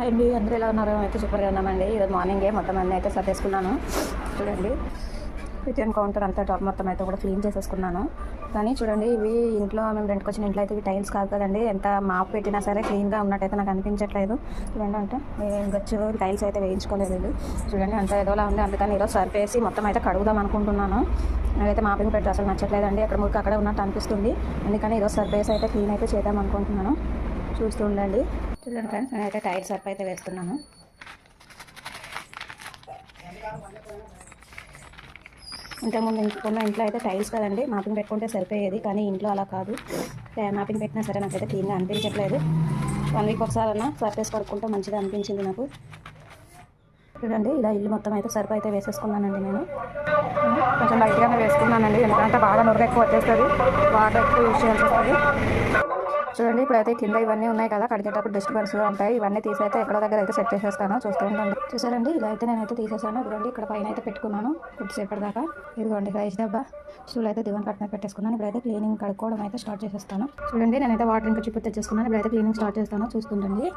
అండి అందరూ ఎలా ఉన్నారు? అయితే సూపర్గా ఉన్నామండి. ఈరోజు మార్నింగే మొత్తం అన్నీ అయితే సర్దేసుకున్నాను. చూడండి కిచెన్ కౌంటర్ అంతా టాప్ మొత్తం అయితే కూడా క్లీన్ చేసేసుకున్నాను. కానీ చూడండి ఇవి ఇంట్లో మేము రెంట్కి వచ్చిన ఇంట్లో అయితే ఇవి టైల్స్ కాదు కదండి. ఎంత మాపు పెట్టినా సరే క్లీన్గా ఉన్నట్టయితే నాకు అనిపించట్లేదు. చూడండి అంటే గచ్చు టైల్స్ అయితే వేయించుకోలేదు. చూడండి అంత ఏదోలా ఉంది. అందుకని ఈరోజు సర్ఫేసి మొత్తం అయితే కడుగుదాం అనుకుంటున్నాను. నాకైతే మాపింగ్ పెట్టి అసలు నచ్చట్లేదండి. అక్కడ మురికి అక్కడే ఉన్నట్టు అనిపిస్తుంది. అందుకని ఈరోజు సర్ఫేస్ అయితే క్లీన్ అయితే చేద్దాం అనుకుంటున్నాను. చూస్తూ ఉండండి. చూడండి ఫ్రెండ్స్ నేనైతే టైల్స్ సర్ఫ్ అయితే వేస్తున్నాను. ఇంతకుముందు ఉన్న ఇంట్లో అయితే టైల్స్ కదండి మాపింగ్ పెట్టుకుంటే సరిపోయేది. కానీ ఇంట్లో అలా కాదు. మాపింగ్ పెట్టినా సరే నాకైతే క్లీన్గా అనిపించట్లేదు. 1 వీక్ ఒకసారి అన్నా సర్ఫేస్ కడుక్కుంటే మంచిగా అనిపించింది నాకు. చూడండి ఇలా ఇల్లు మొత్తం అయితే సర్ఫ్ అయితే వేసేసుకున్నానండి. నేను కొంచెం లైట్గానే వేసుకున్నానండి. ఎందుకంటే బాగా నురగ ఎక్కువ వచ్చేస్తుంది, వాటర్ ఎక్కువ యూజ్ చేయాల్సి వస్తుంది. చూడండి ఇప్పుడైతే కింద ఇవన్నీ ఉన్నాయి కదా, కడిగేటప్పుడు డిస్టర్బెన్స్ ఉంటాయి. ఇవన్నీ తీసైతే ఎక్కడో దగ్గర అయితే సెట్ చేసేస్తాను. చూస్తూ ఉండండి. చూసారండి ఇలా అయితే నేనైతే తీసేసాను. ఇదిగోండి ఇక్కడ పైన అయితే పెట్టుకున్నాను కొద్దిసేపటి దాకా. ఇదిగోండి రైస్ డబ్బా స్టూల్ అయితే దివాన్ కట్టిన పెట్టేసుకున్నాను. ఇప్పుడైతే క్లీనింగ్ కడుక్కోవడం అయితే స్టార్ట్ చేసేస్తాను. చూడండి నేనైతే వాటర్ ఇంకా చిప్పు తెచ్చేసుకున్నాను. ఇప్పుడైతే క్లీనింగ్ స్టార్ట్ చేస్తాను. చూస్తుండండి.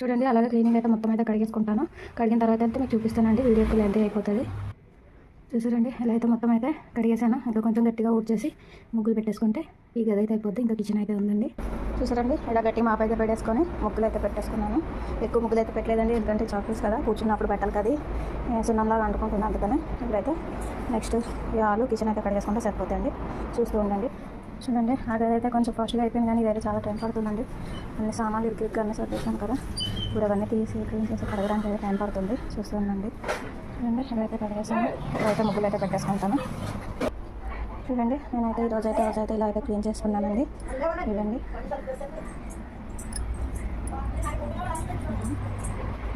చూడండి అలాగే క్లీనింగ్ అయితే మొత్తం అయితే కడిగేసుకుంటాను. కడిగిన తర్వాత అయితే మీకు చూపిస్తానండి. వీడియోకి లెంత్ అయిపోతుంది. చూసారండి ఎలా అయితే మొత్తం అయితే కడిగేసాను. ఇంకా కొంచెం గట్టిగా ఊడ్చేసి ముగ్గులు పెట్టేసుకుంటే ఈ గది అయితే అయిపోద్ది. ఇంకా కిచెన్ అయితే ఉందండి. చూసారండి ఇలా గట్టి మాప అయితే పెట్టేసుకొని ముగ్గులు అయితే పెట్టేసుకున్నాను. ఎక్కువ ముగ్గులు అయితే పెట్టలేదండి, ఎందుకంటే చాక్లెట్స్ కదా కూర్చున్నప్పుడు పెట్టాలి కదా, సున్నంలాగా అంటుకుంటున్నాను. అందుకని ఇప్పుడైతే నెక్స్ట్ ఈ ఆలు కిచెన్ అయితే కడిగేసుకుంటే సరిపోతుంది. చూస్తూ ఉండండి. చూడండి అదైతే కొంచెం ఫాస్ట్గా అయిపోయింది, కానీ ఇదైతే చాలా టైం పడుతుందండి. అన్ని సామాన్లు ఇరికి అన్నీ సర్దేశాను కదా, ఇప్పుడు అవన్నీ తీసి క్లీన్ చేసి కడగడానికి అయితే టైం పడుతుంది. చూస్తూ ఉండండి. చూడండి ఇవైతే కడిగేసాను. ఇప్పుడైతే ముగ్గులు అయితే పెట్టేసుకుంటాను. చూడండి నేనైతే రోజైతే ఇలా అయితే క్లీన్ చేసుకున్నానండి. చూడండి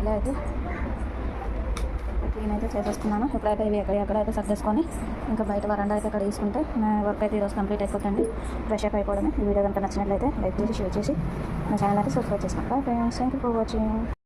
ఇలా అయితే క్లీన్ అయితే చేసేసుకున్నాను. ఇప్పుడైతే ఇవి ఎక్కడైతే సర్దేసుకొని ఇంకా బయట వరండా అయితే అక్కడ తీసుకుంటే నా వర్క్ అయితే ఈరోజు కంప్లీట్ అయిపోతుంది. ఫ్రెష్ అప్ అయిపోవడమే. ఈ వీడియో కనుక నచ్చినట్లయితే లైక్ చేసి షేర్ చేసి నా ఛానల్ అయితే సబ్స్క్రైబ్ చేసుకోండి. Friends thank you for watching.